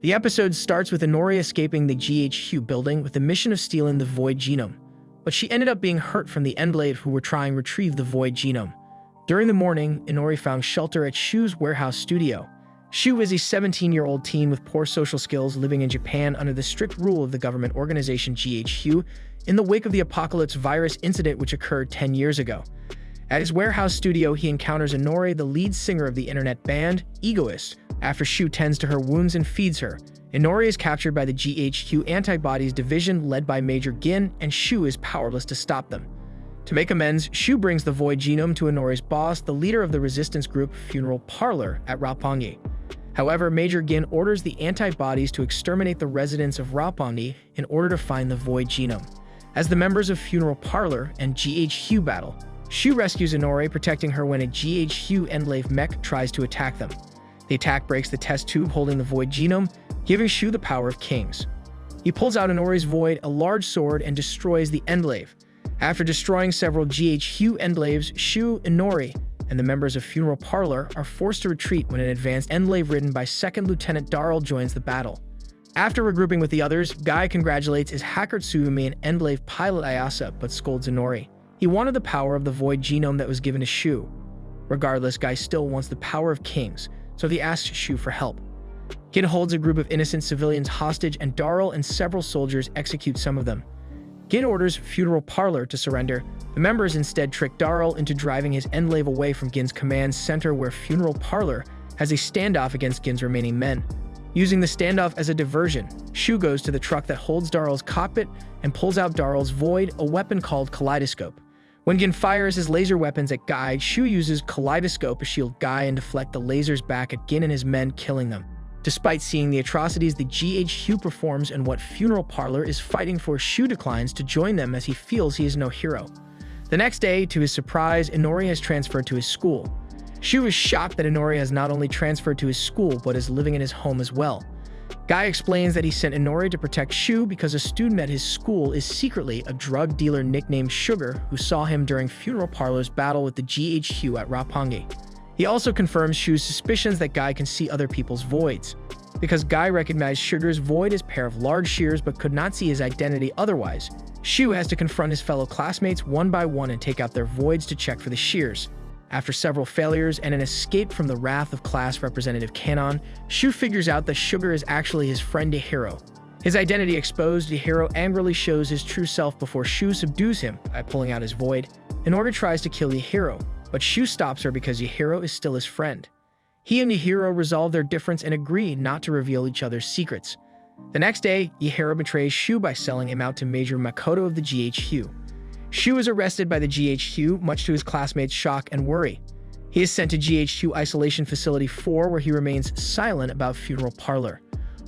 The episode starts with Inori escaping the GHQ building with the mission of stealing the Void Genome, but she ended up being hurt from the Endlave who were trying to retrieve the Void Genome. During the morning, Inori found shelter at Shu's warehouse studio. Shu is a 17-year-old teen with poor social skills living in Japan under the strict rule of the government organization GHQ in the wake of the Apocalypse virus incident which occurred 10 years ago. At his warehouse studio, he encounters Inori, the lead singer of the internet band, Egoist. After Shu tends to her wounds and feeds her, Inori is captured by the GHQ Antibodies Division led by Major Gin, and Shu is powerless to stop them. To make amends, Shu brings the Void Genome to Inori's boss, the leader of the resistance group Funeral Parlor at Roppongi. However, Major Gin orders the antibodies to exterminate the residents of Roppongi in order to find the Void Genome. As the members of Funeral Parlor and GHQ battle, Shu rescues Inori, protecting her when a GHQ Endlave mech tries to attack them. The attack breaks the test tube holding the Void Genome, giving Shu the power of kings. He pulls out Inori's Void, a large sword, and destroys the Endlave. After destroying several GHQ Endlaves, Shu, Inori, and the members of Funeral Parlor are forced to retreat when an advanced Endlave ridden by 2nd Lieutenant Darrell joins the battle. After regrouping with the others, Guy congratulates his hacker Tsugumi and Endlave pilot Ayasa but scolds Inori. He wanted the power of the Void Genome that was given to Shu. Regardless, Guy still wants the power of kings, so he asks Shu for help. Gin holds a group of innocent civilians hostage, and Darrell and several soldiers execute some of them. Gin orders Funeral Parlor to surrender. The members instead trick Darrell into driving his Endlave away from Gin's command center, where Funeral Parlor has a standoff against Gin's remaining men. Using the standoff as a diversion, Shu goes to the truck that holds Darrell's cockpit and pulls out Darrell's Void, a weapon called Kaleidoscope. When Gin fires his laser weapons at Guy, Shu uses Kaleidoscope to shield Guy and deflect the lasers back at Gin and his men, killing them. Despite seeing the atrocities the GHQ performs and what Funeral Parlor is fighting for, Shu declines to join them as he feels he is no hero. The next day, to his surprise, Inori has transferred to his school. Shu is shocked that Inori has not only transferred to his school, but is living in his home as well. Guy explains that he sent Inori to protect Shu because a student at his school is secretly a drug dealer nicknamed Sugar who saw him during Funeral Parlor's battle with the GHQ at Roppongi. He also confirms Shu's suspicions that Guy can see other people's voids. Because Guy recognized Sugar's void as a pair of large shears but could not see his identity otherwise, Shu has to confront his fellow classmates one by one and take out their voids to check for the shears. After several failures and an escape from the wrath of Class Representative Kanon, Shu figures out that Sugar is actually his friend Yahiro. His identity exposed, Yahiro angrily shows his true self before Shu subdues him by pulling out his void. Inori tries to kill Yahiro, but Shu stops her because Yahiro is still his friend. He and Yahiro resolve their difference and agree not to reveal each other's secrets. The next day, Yahiro betrays Shu by selling him out to Major Makoto of the GHQ. Shu is arrested by the GHQ, much to his classmates' shock and worry. He is sent to GHQ Isolation Facility 4, where he remains silent about Funeral Parlor.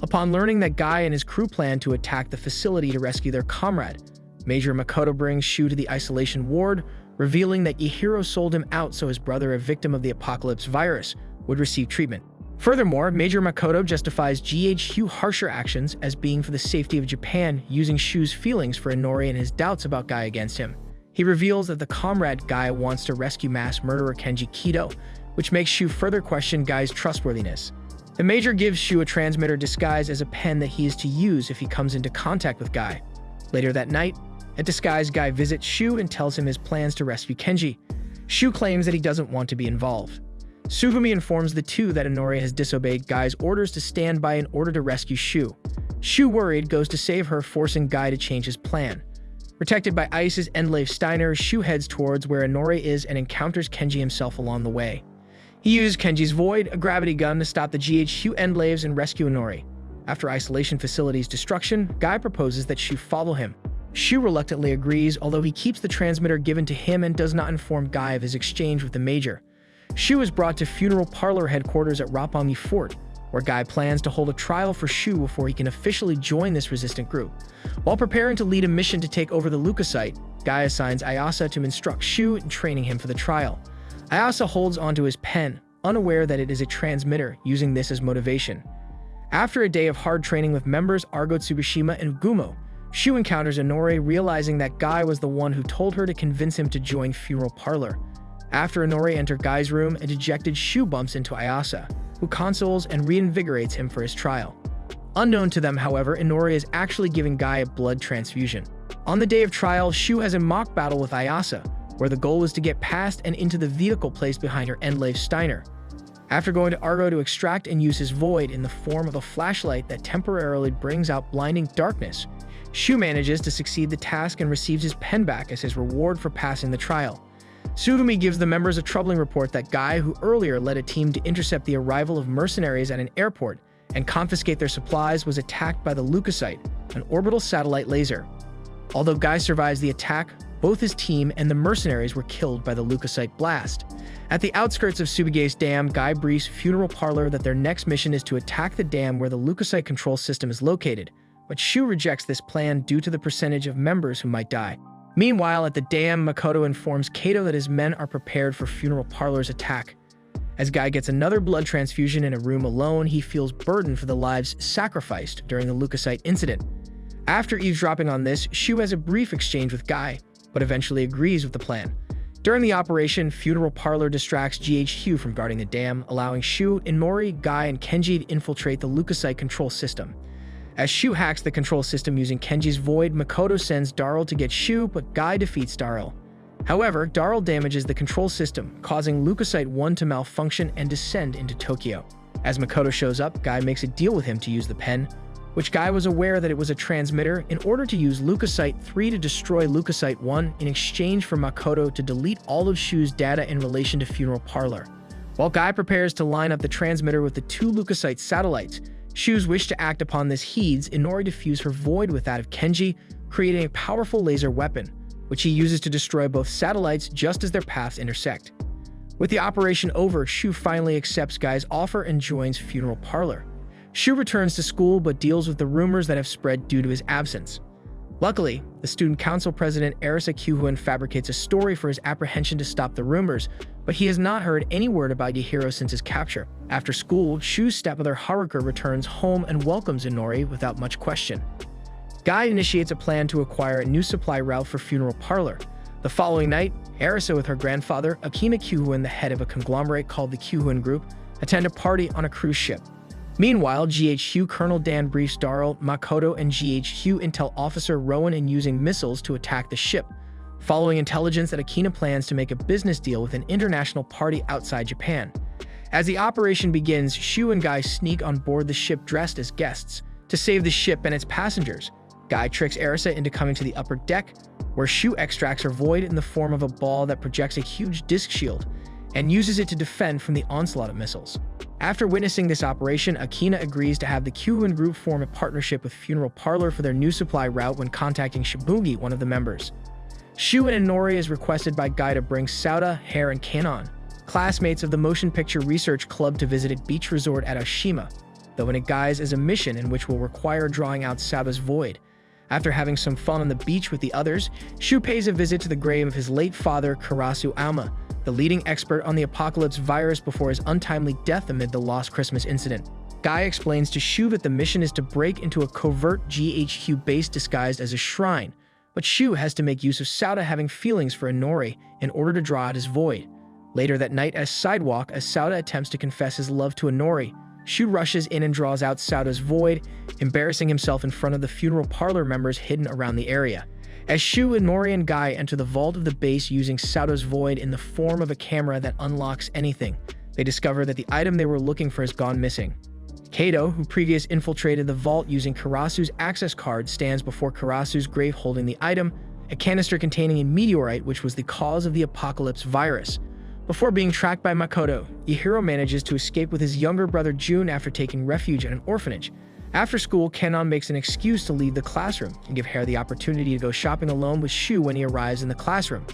Upon learning that Guy and his crew plan to attack the facility to rescue their comrade, Major Makoto brings Shu to the isolation ward, revealing that Yahiro sold him out so his brother, a victim of the Apocalypse virus, would receive treatment. Furthermore, Major Makoto justifies GHQ harsher actions as being for the safety of Japan, using Shu's feelings for Inori and his doubts about Guy against him. He reveals that the comrade Guy wants to rescue mass murderer Kenji Kido, which makes Shu further question Guy's trustworthiness. The Major gives Shu a transmitter disguised as a pen that he is to use if he comes into contact with Guy. Later that night, a disguised Guy visits Shu and tells him his plans to rescue Kenji. Shu claims that he doesn't want to be involved. Tsugumi informs the two that Inori has disobeyed Guy's orders to stand by in order to rescue Shu. Shu, worried, goes to save her, forcing Guy to change his plan. Protected by Ice's Endlave Steiner, Shu heads towards where Inori is and encounters Kenji himself along the way. He uses Kenji's Void, a gravity gun, to stop the GHQ Endlaves and rescue Inori. After Isolation Facility's destruction, Guy proposes that Shu follow him. Shu reluctantly agrees, although he keeps the transmitter given to him and does not inform Guy of his exchange with the Major. Shu is brought to Funeral Parlor headquarters at Roppongi Fort, where Guy plans to hold a trial for Shu before he can officially join this resistant group. While preparing to lead a mission to take over the leukocyte, Guy assigns Ayasa to instruct Shu in training him for the trial. Ayasa holds onto his pen, unaware that it is a transmitter, using this as motivation. After a day of hard training with members Argo Tsukushima and Gumo, Shu encounters Inori, realizing that Guy was the one who told her to convince him to join Funeral Parlor. After Inori enters Guy's room, a dejected Shu bumps into Ayasa, who consoles and reinvigorates him for his trial. Unknown to them, however, Inori is actually giving Guy a blood transfusion. On the day of trial, Shu has a mock battle with Ayasa, where the goal is to get past and into the vehicle placed behind her Endlave Steiner. After going to Argo to extract and use his void in the form of a flashlight that temporarily brings out blinding darkness, Shu manages to succeed the task and receives his pen back as his reward for passing the trial. Sugumi gives the members a troubling report that Guy, who earlier led a team to intercept the arrival of mercenaries at an airport and confiscate their supplies, was attacked by the Leukocyte, an orbital satellite laser. Although Guy survives the attack, both his team and the mercenaries were killed by the Leukocyte blast. At the outskirts of Subige's dam, Guy briefs Funeral Parlor that their next mission is to attack the dam where the Leukocyte control system is located, but Shu rejects this plan due to the percentage of members who might die. Meanwhile, at the dam, Makoto informs Kato that his men are prepared for Funeral Parlor's attack. As Guy gets another blood transfusion in a room alone, he feels burdened for the lives sacrificed during the Leukocyte incident. After eavesdropping on this, Shu has a brief exchange with Guy, but eventually agrees with the plan. During the operation, Funeral Parlor distracts GHQ from guarding the dam, allowing Shu, Inori, Guy, and Kenji to infiltrate the Leukocyte control system. As Shu hacks the control system using Kenji's void, Makoto sends Darl to get Shu, but Guy defeats Darl. However, Darl damages the control system, causing Leukocyte 1 to malfunction and descend into Tokyo. As Makoto shows up, Guy makes a deal with him to use the pen, which Guy was aware that it was a transmitter, in order to use Leukocyte 3 to destroy Leukocyte 1 in exchange for Makoto to delete all of Shu's data in relation to Funeral Parlor. While Guy prepares to line up the transmitter with the 2 Leukocyte satellites, Shu's wish to act upon this heeds Inori to fuse her void with that of Kenji, creating a powerful laser weapon, which he uses to destroy both satellites just as their paths intersect. With the operation over, Shu finally accepts Guy's offer and joins Funeral Parlor. Shu returns to school but deals with the rumors that have spread due to his absence. Luckily, the student council president Arisa Kyuhun fabricates a story for his apprehension to stop the rumors, but he has not heard any word about Yahiro since his capture. After school, Shu's stepmother Haruka returns home and welcomes Inori without much question. Guy initiates a plan to acquire a new supply route for Funeral Parlor. The following night, Arisa with her grandfather, Akina Kyuhun, the head of a conglomerate called the Kyuhun Group, attend a party on a cruise ship. Meanwhile, GHQ Colonel Dan briefs Darl, Makoto, and GHQ Intel Officer Rowan in using missiles to attack the ship, following intelligence that Akina plans to make a business deal with an international party outside Japan. As the operation begins, Shu and Guy sneak on board the ship dressed as guests to save the ship and its passengers. Guy tricks Arisa into coming to the upper deck, where Shu extracts her void in the form of a ball that projects a huge disc shield and uses it to defend from the onslaught of missiles. After witnessing this operation, Akina agrees to have the Kyuhun Group form a partnership with Funeral Parlor for their new supply route when contacting Shibugi, one of the members. Shu and Inori is requested by Guy to bring Sauda, Hare, and Kanon, classmates of the Motion Picture Research Club, to visit a beach resort at Oshima, though in a guise as a mission in which will require drawing out Sauda's void. After having some fun on the beach with the others, Shu pays a visit to the grave of his late father, Karasu Aoma, the leading expert on the apocalypse virus, before his untimely death amid the Lost Christmas incident. Guy explains to Shu that the mission is to break into a covert GHQ base disguised as a shrine, but Shu has to make use of Sauda having feelings for Inori in order to draw out his void. Later that night, as Sauda attempts to confess his love to Inori, Shu rushes in and draws out Sauda's void, embarrassing himself in front of the Funeral Parlor members hidden around the area. As Shu, Inori, and Guy enter the vault of the base using Sauda's void in the form of a camera that unlocks anything, they discover that the item they were looking for has gone missing. Kato, who previously infiltrated the vault using Karasu's access card, stands before Karasu's grave holding the item, a canister containing a meteorite which was the cause of the apocalypse virus. Before being tracked by Makoto, Yahiro manages to escape with his younger brother Jun after taking refuge at an orphanage. After school, Kanon makes an excuse to leave the classroom and give Hare the opportunity to go shopping alone with Shu when he arrives in the classroom.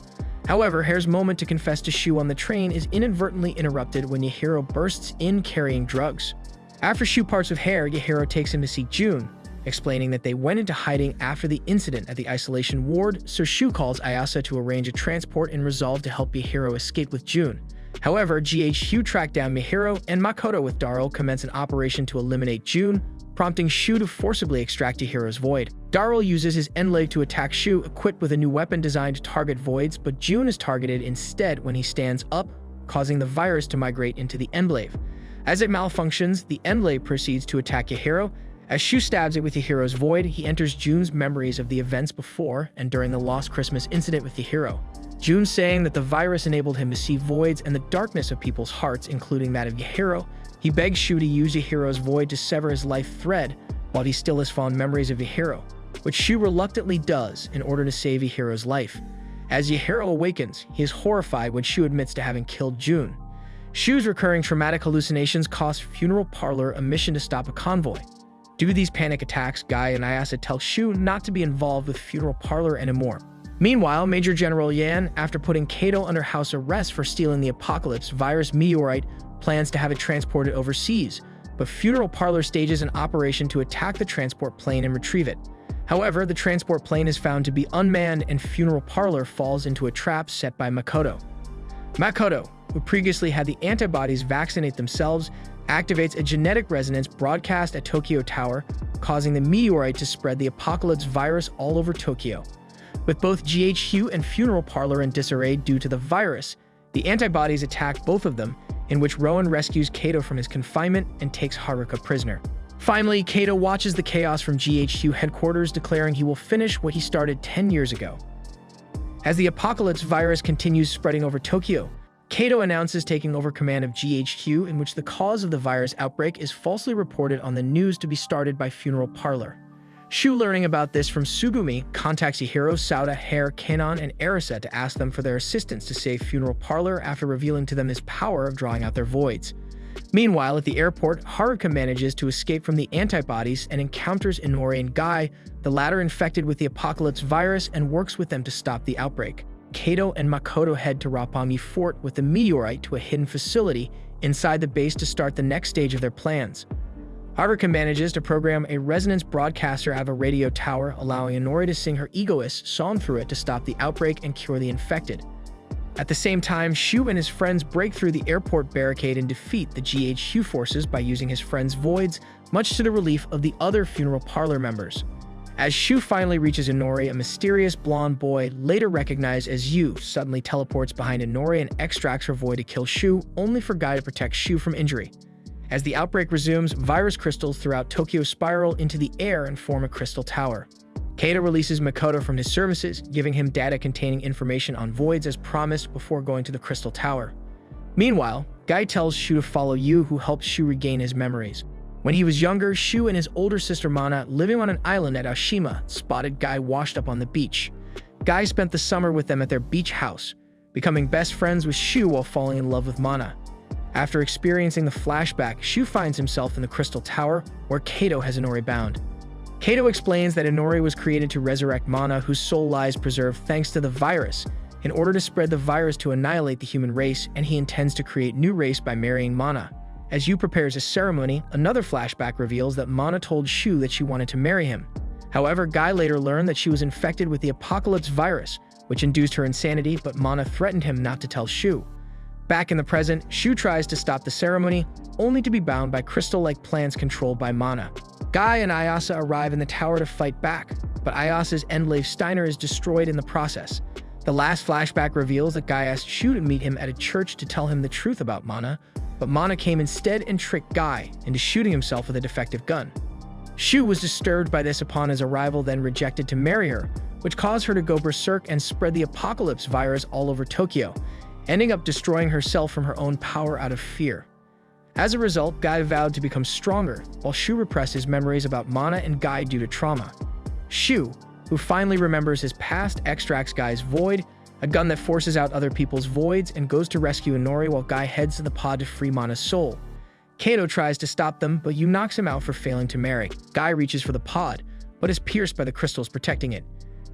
However, Hare's moment to confess to Shu on the train is inadvertently interrupted when Yahiro bursts in carrying drugs. After Shu parts with Hare, Yahiro takes him to see Jun, explaining that they went into hiding after the incident at the isolation ward, so Shu calls Ayasa to arrange a transport in resolve to help Yahiro escape with Jun. However, GHQ track down Mihiro, and Makoto with Darl commence an operation to eliminate Jun, prompting Shu to forcibly extract Yahiro's void. Darl uses his Endlave to attack Shu, equipped with a new weapon designed to target voids, but Jun is targeted instead when he stands up, causing the virus to migrate into the Endlave. As it malfunctions, the Endlave proceeds to attack Yahiro. As Shu stabs it with Yahiro's void, he enters Jun's memories of the events before and during the Lost Christmas incident with Yahiro. Jun saying that the virus enabled him to see voids and the darkness of people's hearts, including that of Yahiro. He begs Shu to use Yahiro's void to sever his life thread while he still has fond memories of Yahiro, which Shu reluctantly does in order to save Yahiro's life. As Yahiro awakens, he is horrified when Shu admits to having killed Jun. Shu's recurring traumatic hallucinations cost Funeral Parlor a mission to stop a convoy. Due to these panic attacks, Guy and Ayase tell Shu not to be involved with Funeral Parlor anymore. Meanwhile, Major General Yan, after putting Kato under house arrest for stealing the Apocalypse virus meteorite, plans to have it transported overseas, but Funeral Parlor stages an operation to attack the transport plane and retrieve it. However, the transport plane is found to be unmanned and Funeral Parlor falls into a trap set by Makoto. Makoto, who previously had the antibodies vaccinate themselves, activates a genetic resonance broadcast at Tokyo Tower, causing the meteorite to spread the Apocalypse virus all over Tokyo. With both GHQ and Funeral Parlor in disarray due to the virus, the antibodies attack both of them, in which Rowan rescues Kato from his confinement and takes Haruka prisoner. Finally, Kato watches the chaos from GHQ headquarters, declaring he will finish what he started 10 years ago. As the Apocalypse virus continues spreading over Tokyo, Kato announces taking over command of GHQ, in which the cause of the virus outbreak is falsely reported on the news to be started by Funeral Parlor. Shu, learning about this from Tsugumi, contacts Yahiro, Sauda, Hare, Kanon, and Arisa to ask them for their assistance to save Funeral Parlor after revealing to them his power of drawing out their voids. Meanwhile, at the airport, Haruka manages to escape from the antibodies and encounters Inori and Guy, the latter infected with the Apocalypse virus, and works with them to stop the outbreak. Kato and Makoto head to Roppongi Fort with the meteorite to a hidden facility inside the base to start the next stage of their plans. Haruka manages to program a resonance broadcaster out of a radio tower, allowing Inori to sing her egoist song through it to stop the outbreak and cure the infected. At the same time, Shu and his friends break through the airport barricade and defeat the GHQ forces by using his friends' voids, much to the relief of the other Funeral Parlor members. As Shu finally reaches Inori, a mysterious blonde boy, later recognized as Yu, suddenly teleports behind Inori and extracts her void to kill Shu, only for Guy to protect Shu from injury. As the outbreak resumes, virus crystals throughout Tokyo spiral into the air and form a crystal tower. Kato releases Makoto from his services, giving him data containing information on voids as promised before going to the crystal tower. Meanwhile, Guy tells Shu to follow Yu, who helps Shu regain his memories. When he was younger, Shu and his older sister Mana, living on an island at Aoshima, spotted Guy washed up on the beach. Guy spent the summer with them at their beach house, becoming best friends with Shu while falling in love with Mana. After experiencing the flashback, Shu finds himself in the Crystal Tower, where Kato has Inori bound. Kato explains that Inori was created to resurrect Mana, whose soul lies preserved thanks to the virus, in order to spread the virus to annihilate the human race, and he intends to create new race by marrying Mana. As Yu prepares a ceremony, another flashback reveals that Mana told Shu that she wanted to marry him. However, Guy later learned that she was infected with the Apocalypse virus, which induced her insanity, but Mana threatened him not to tell Shu. Back in the present, Shu tries to stop the ceremony, only to be bound by crystal-like plants controlled by Mana. Guy and Ayase arrive in the tower to fight back, but Ayase's Endlave Steiner is destroyed in the process. The last flashback reveals that Guy asked Shu to meet him at a church to tell him the truth about Mana, but Mana came instead and tricked Guy into shooting himself with a defective gun. Shu was disturbed by this upon his arrival, then rejected to marry her, which caused her to go berserk and spread the Apocalypse virus all over Tokyo, ending up destroying herself from her own power out of fear. As a result, Guy vowed to become stronger, while Shu repressed his memories about Mana and Guy due to trauma. Shu, who finally remembers his past, extracts Guy's void, a gun that forces out other people's voids, and goes to rescue Inori while Guy heads to the pod to free Mana's soul. Kato tries to stop them, but Yu knocks him out for failing to marry. Guy reaches for the pod, but is pierced by the crystals protecting it.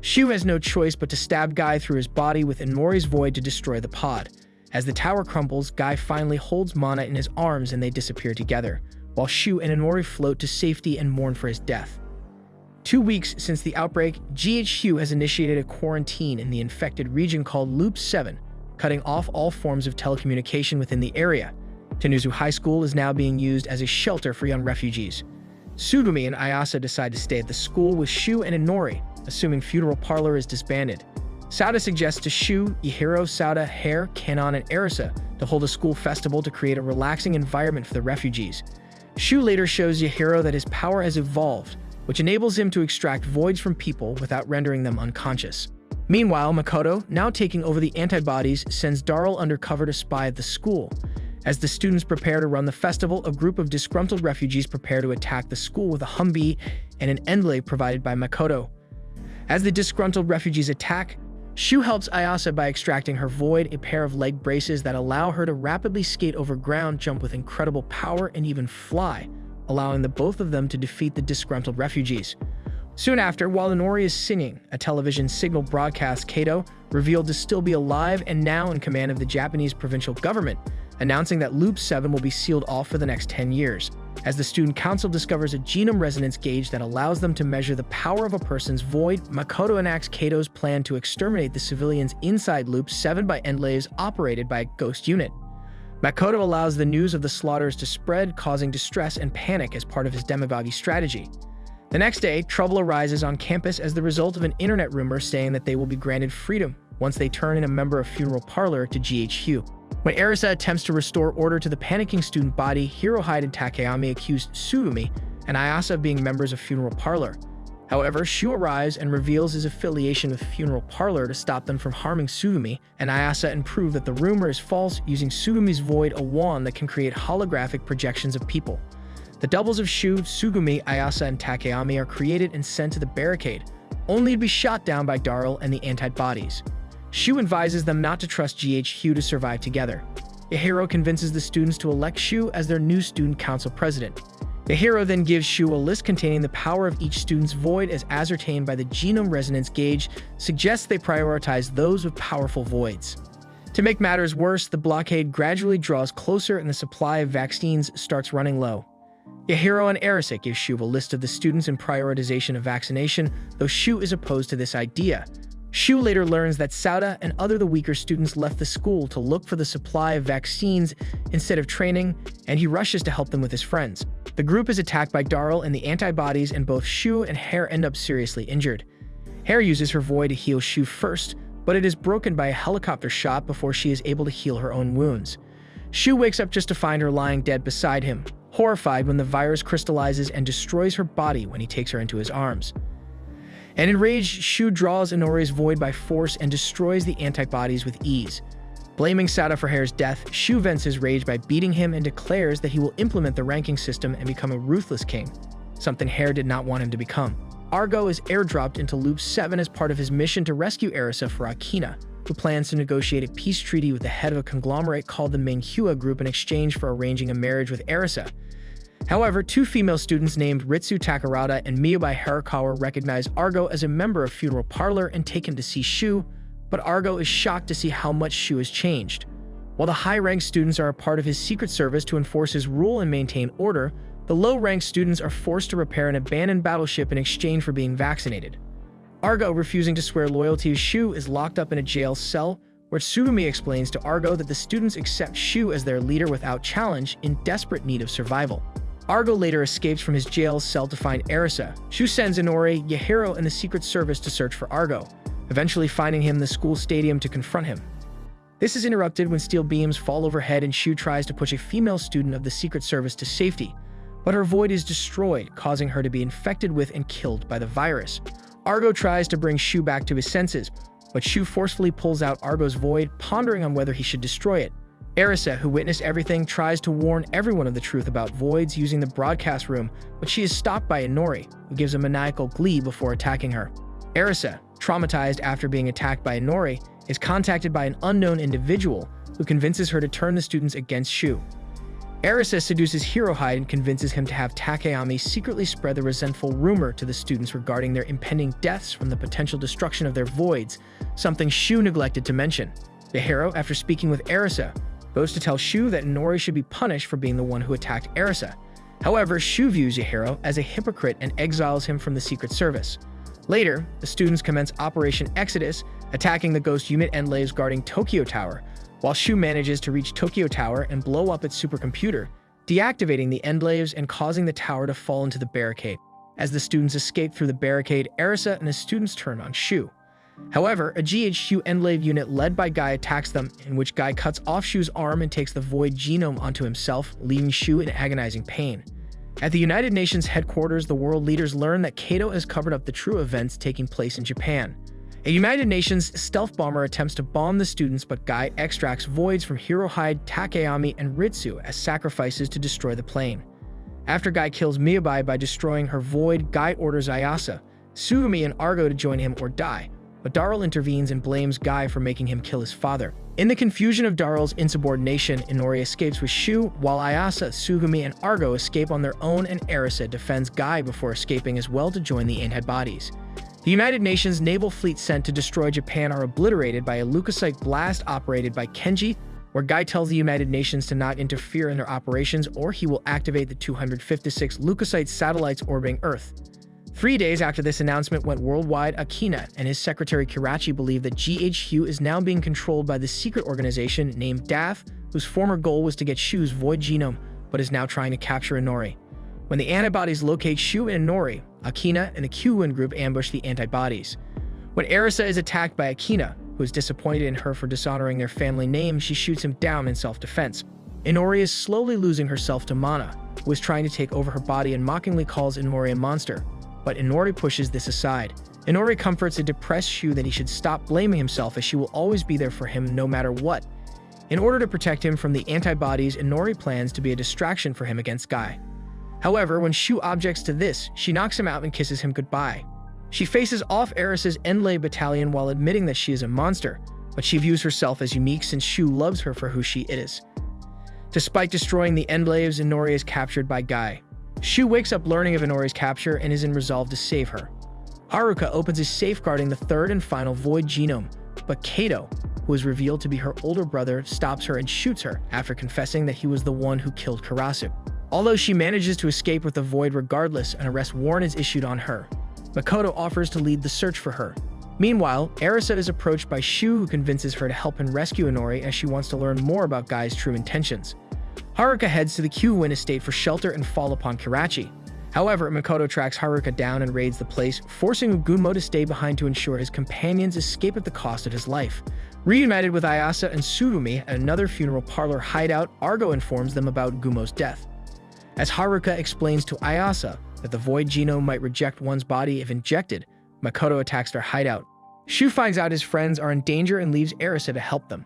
Shu has no choice but to stab Guy through his body with Inori's void to destroy the pod. As the tower crumbles, Guy finally holds Mana in his arms and they disappear together, while Shu and Inori float to safety and mourn for his death. 2 weeks since the outbreak, GHQ has initiated a quarantine in the infected region called Loop 7, cutting off all forms of telecommunication within the area. Tenuzu High School is now being used as a shelter for young refugees. Tsugumi and Ayase decide to stay at the school with Shu and Inori, assuming Funeral Parlor is disbanded. Sauda suggests to Shu, Yahiro, Sauda, Hare, Kanon, and Arisa to hold a school festival to create a relaxing environment for the refugees. Shu later shows Yahiro that his power has evolved, which enables him to extract voids from people without rendering them unconscious. Meanwhile, Makoto, now taking over the antibodies, sends Darl undercover to spy at the school. As the students prepare to run the festival, a group of disgruntled refugees prepare to attack the school with a Humvee and an endblade provided by Makoto. As the disgruntled refugees attack, Shu helps Ayase by extracting her void, a pair of leg braces that allow her to rapidly skate over ground, jump with incredible power, and even fly, allowing the both of them to defeat the disgruntled refugees. Soon after, while Inori is singing, a television signal broadcasts Kato, revealed to still be alive and now in command of the Japanese provincial government, announcing that Loop 7 will be sealed off for the next 10 years. As the Student Council discovers a genome resonance gauge that allows them to measure the power of a person's void, Makoto enacts Kato's plan to exterminate the civilians inside Loop 7 by endlaves operated by a ghost unit. Makoto allows the news of the slaughters to spread, causing distress and panic as part of his demagogue strategy. The next day, trouble arises on campus as the result of an internet rumor saying that they will be granted freedom once they turn in a member of Funeral Parlor to GHQ. When Arisa attempts to restore order to the panicking student body, Hirohide and Takayami accuse Tsugumi and Ayase of being members of Funeral Parlor. However, Shu arrives and reveals his affiliation with Funeral Parlor to stop them from harming Tsugumi, and Ayase and prove that the rumor is false using Tsugumi's void, a wand that can create holographic projections of people. The doubles of Shu, Tsugumi, Ayase, and Takayami are created and sent to the barricade, only to be shot down by Darl and the antibodies. Shu advises them not to trust GHQ to survive together. Yahiro convinces the students to elect Shu as their new student council president. Yahiro then gives Shu a list containing the power of each student's void as ascertained by the genome resonance gauge, suggests they prioritize those with powerful voids. To make matters worse, the blockade gradually draws closer and the supply of vaccines starts running low. Yahiro and Arisa give Shu a list of the students in prioritization of vaccination, though Shu is opposed to this idea. Shu later learns that Sauda and other the weaker students left the school to look for the supply of vaccines instead of training, and he rushes to help them with his friends. The group is attacked by Darl and the antibodies, and both Shu and Hare end up seriously injured. Hare uses her void to heal Shu first, but it is broken by a helicopter shot before she is able to heal her own wounds. Shu wakes up just to find her lying dead beside him, horrified when the virus crystallizes and destroys her body when he takes her into his arms. And enraged, Shu draws Inori's void by force and destroys the antibodies with ease. Blaming Sauda for Hare's death, Shu vents his rage by beating him and declares that he will implement the ranking system and become a ruthless king, something Hare did not want him to become. Argo is airdropped into Loop 7 as part of his mission to rescue Arisa for Akina, who plans to negotiate a peace treaty with the head of a conglomerate called the Menghua Group in exchange for arranging a marriage with Arisa. However, two female students named Ritsu Takarada and Miyabi Harakawa recognize Argo as a member of Funeral Parlor and take him to see Shu, but Argo is shocked to see how much Shu has changed. While the high-ranked students are a part of his secret service to enforce his rule and maintain order, the low-ranked students are forced to repair an abandoned battleship in exchange for being vaccinated. Argo, refusing to swear loyalty to Shu, is locked up in a jail cell, where Tsugumi explains to Argo that the students accept Shu as their leader without challenge, in desperate need of survival. Argo later escapes from his jail cell to find Arisa. Shu sends Inori, Yahiro, and the Secret Service to search for Argo, eventually finding him in the school stadium to confront him. This is interrupted when steel beams fall overhead and Shu tries to push a female student of the Secret Service to safety, but her void is destroyed, causing her to be infected with and killed by the virus. Argo tries to bring Shu back to his senses, but Shu forcefully pulls out Argo's void, pondering on whether he should destroy it. Arisa, who witnessed everything, tries to warn everyone of the truth about voids using the broadcast room, but she is stopped by Inori, who gives a maniacal glee before attacking her. Arisa, traumatized after being attacked by Inori, is contacted by an unknown individual who convinces her to turn the students against Shu. Arisa seduces Hirohide and convinces him to have Takayami secretly spread the resentful rumor to the students regarding their impending deaths from the potential destruction of their voids, something Shu neglected to mention. Yahiro, after speaking with Arisa, goes to tell Shu that Inori should be punished for being the one who attacked Arisa. However, Shu views Yahiro as a hypocrite and exiles him from the Secret Service. Later, the students commence Operation Exodus, attacking the ghost unit enclaves guarding Tokyo Tower, while Shu manages to reach Tokyo Tower and blow up its supercomputer, deactivating the enclaves and causing the tower to fall into the barricade. As the students escape through the barricade, Arisa and the students turn on Shu. However, a GHQ enclave unit led by Guy attacks them, in which Guy cuts off Shu's arm and takes the void genome onto himself, leaving Shu in agonizing pain. At the United Nations headquarters, the world leaders learn that Kato has covered up the true events taking place in Japan. A United Nations stealth bomber attempts to bomb the students, but Guy extracts voids from Hirohide, Takeami, and Ritsu as sacrifices to destroy the plane. After Guy kills Miyabai by destroying her void, Guy orders Ayase, Tsugumi, and Argo to join him or die, but Darrell intervenes and blames Guy for making him kill his father. In the confusion of Darrell's insubordination, Inori escapes with Shu, while Ayase, Tsugumi, and Argo escape on their own, and Arisa defends Guy before escaping as well to join the antibodies. The United Nations naval fleet sent to destroy Japan are obliterated by a leukocyte blast operated by Kenji, where Guy tells the United Nations to not interfere in their operations or he will activate the 256 leukocyte satellites orbiting Earth. 3 days after this announcement went worldwide, Akina and his secretary Kirachi believe that GHQ is now being controlled by the secret organization named DAF, whose former goal was to get Shu's void genome, but is now trying to capture Inori. When the antibodies locate Shu and Inori, Akina and the Q-Win group ambush the antibodies. When Arisa is attacked by Akina, who is disappointed in her for dishonoring their family name, she shoots him down in self-defense. Inori is slowly losing herself to Mana, who is trying to take over her body and mockingly calls Inori a monster. But Inori pushes this aside. Inori comforts a depressed Shu that he should stop blaming himself as she will always be there for him no matter what. In order to protect him from the antibodies, Inori plans to be a distraction for him against Guy. However, when Shu objects to this, she knocks him out and kisses him goodbye. She faces off Arisa's Enlay battalion while admitting that she is a monster, but she views herself as unique since Shu loves her for who she is. Despite destroying the Enlaves, Inori is captured by Guy. Shu wakes up learning of Inori's capture and is in resolve to save her. Haruka opens his safeguarding the third and final void genome, but Kato, who is revealed to be her older brother, stops her and shoots her after confessing that he was the one who killed Karasu. Although she manages to escape with the void regardless, an arrest warrant is issued on her. Makoto offers to lead the search for her. Meanwhile, Arisa is approached by Shu, who convinces her to help him rescue Inori as she wants to learn more about Guy's true intentions. Haruka heads to the Q-Win estate for shelter and fall upon Kirachi. However, Makoto tracks Haruka down and raids the place, forcing Ugumo to stay behind to ensure his companions escape at the cost of his life. Reunited with Ayase and Tsugumi at another funeral parlor hideout, Argo informs them about Gumo's death. As Haruka explains to Ayase that the void genome might reject one's body if injected, Makoto attacks their hideout. Shu finds out his friends are in danger and leaves Arisa to help them.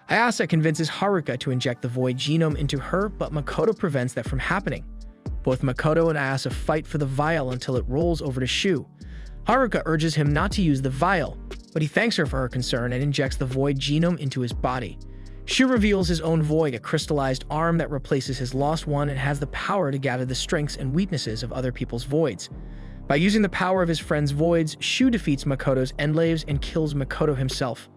Ayase convinces Haruka to inject the void genome into her, but Makoto prevents that from happening. Both Makoto and Ayase fight for the vial until it rolls over to Shu. Haruka urges him not to use the vial, but he thanks her for her concern and injects the void genome into his body. Shu reveals his own void, a crystallized arm that replaces his lost one and has the power to gather the strengths and weaknesses of other people's voids. By using the power of his friend's voids, Shu defeats Makoto's Enlaves and kills Makoto himself.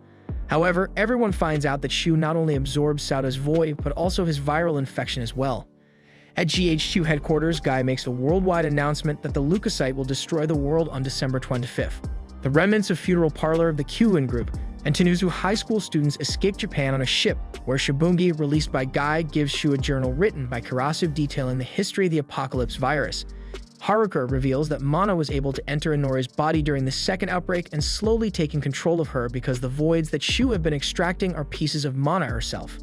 However, everyone finds out that Shu not only absorbs Sauda's void, but also his viral infection as well. At GHQ headquarters, Guy makes a worldwide announcement that the leukocyte will destroy the world on December 25th. The remnants of funeral parlor of the Q-Win group and Tenuzu high school students escape Japan on a ship, where Shibungi, released by Guy, gives Shu a journal written by Karasu detailing the history of the apocalypse virus. Haruka reveals that Mana was able to enter Inori's body during the second outbreak and slowly taking control of her because the voids that Shu have been extracting are pieces of Mana herself.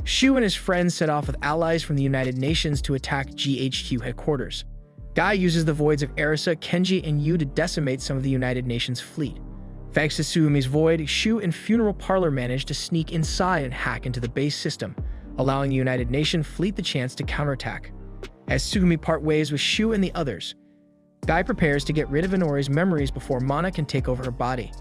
Shu and his friends set off with allies from the United Nations to attack GHQ headquarters. Guy uses the voids of Arisa, Kenji, and Yu to decimate some of the United Nations fleet. Thanks to Tsugumi's void, Shu and Funeral Parlor manage to sneak inside and hack into the base system, allowing the United Nations fleet the chance to counterattack. As Tsugumi part ways with Shu and the others, Guy prepares to get rid of Inori's memories before Mana can take over her body.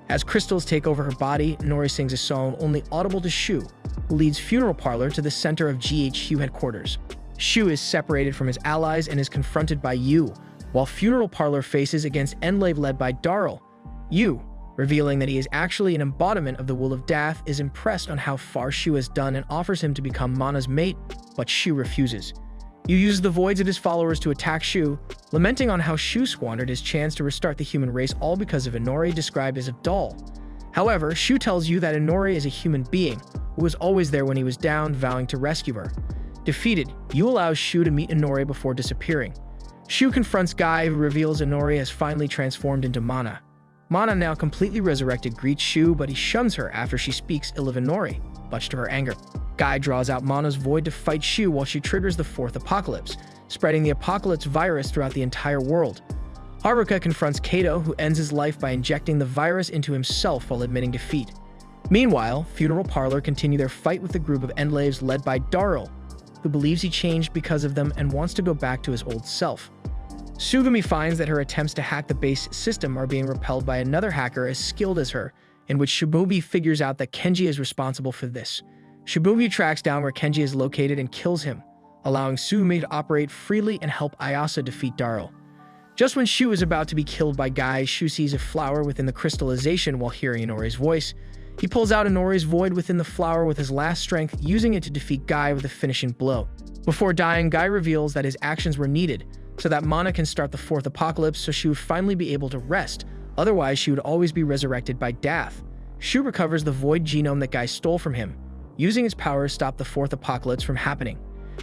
As crystals take over her body, Inori sings a song only audible to Shu, who leads Funeral Parlor to the center of GHQ headquarters. Shu is separated from his allies and is confronted by Yu, while Funeral Parlor faces against Enlave led by Darrell. Yu, revealing that he is actually an embodiment of the will of Death, is impressed on how far Shu has done and offers him to become Mana's mate, but Shu refuses. Yu uses the voids of his followers to attack Shu, lamenting on how Shu squandered his chance to restart the human race all because of Inori, described as a doll. However, Shu tells Yu that Inori is a human being, who was always there when he was down, vowing to rescue her. Defeated, Yu allows Shu to meet Inori before disappearing. Shu confronts Guy, who reveals Inori has finally transformed into Mana. Mana, now completely resurrected, greets Shu, but he shuns her after she speaks ill of Inori, much to her anger. Guy draws out Mana's void to fight Shu while she triggers the fourth apocalypse, spreading the apocalypse virus throughout the entire world. Haruka confronts Kato, who ends his life by injecting the virus into himself while admitting defeat. Meanwhile, Funeral Parlor continue their fight with a group of Endlaves led by Darl, who believes he changed because of them and wants to go back to his old self. Sugumi finds that her attempts to hack the base system are being repelled by another hacker as skilled as her, in which Shibuya figures out that Kenji is responsible for this. Shibuya tracks down where Kenji is located and kills him, allowing Sugumi to operate freely and help Ayase defeat Darl. Just when Shu is about to be killed by Guy, Shu sees a flower within the crystallization while hearing Inori's voice. He pulls out Inori's void within the flower with his last strength, using it to defeat Guy with a finishing blow. Before dying, Guy reveals that his actions were needed, so that Mana can start the fourth apocalypse so she would finally be able to rest, otherwise she would always be resurrected by death. Shu recovers the void genome that Guy stole from him, using his power to stop the fourth apocalypse from happening.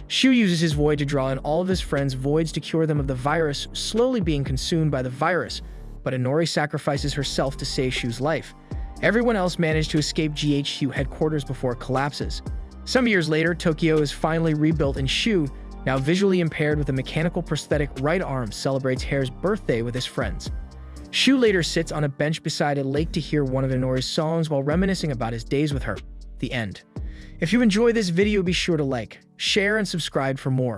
Shu uses his void to draw in all of his friends' voids to cure them of the virus, slowly being consumed by the virus, but Inori sacrifices herself to save Shu's life. Everyone else managed to escape GHQ headquarters before it collapses. Some years later, Tokyo is finally rebuilt and Shu, now visually impaired with a mechanical prosthetic right arm, celebrates Hare's birthday with his friends. Shu later sits on a bench beside a lake to hear one of Inori's songs while reminiscing about his days with her. The end. If you enjoy this video, be sure to like, share, and subscribe for more.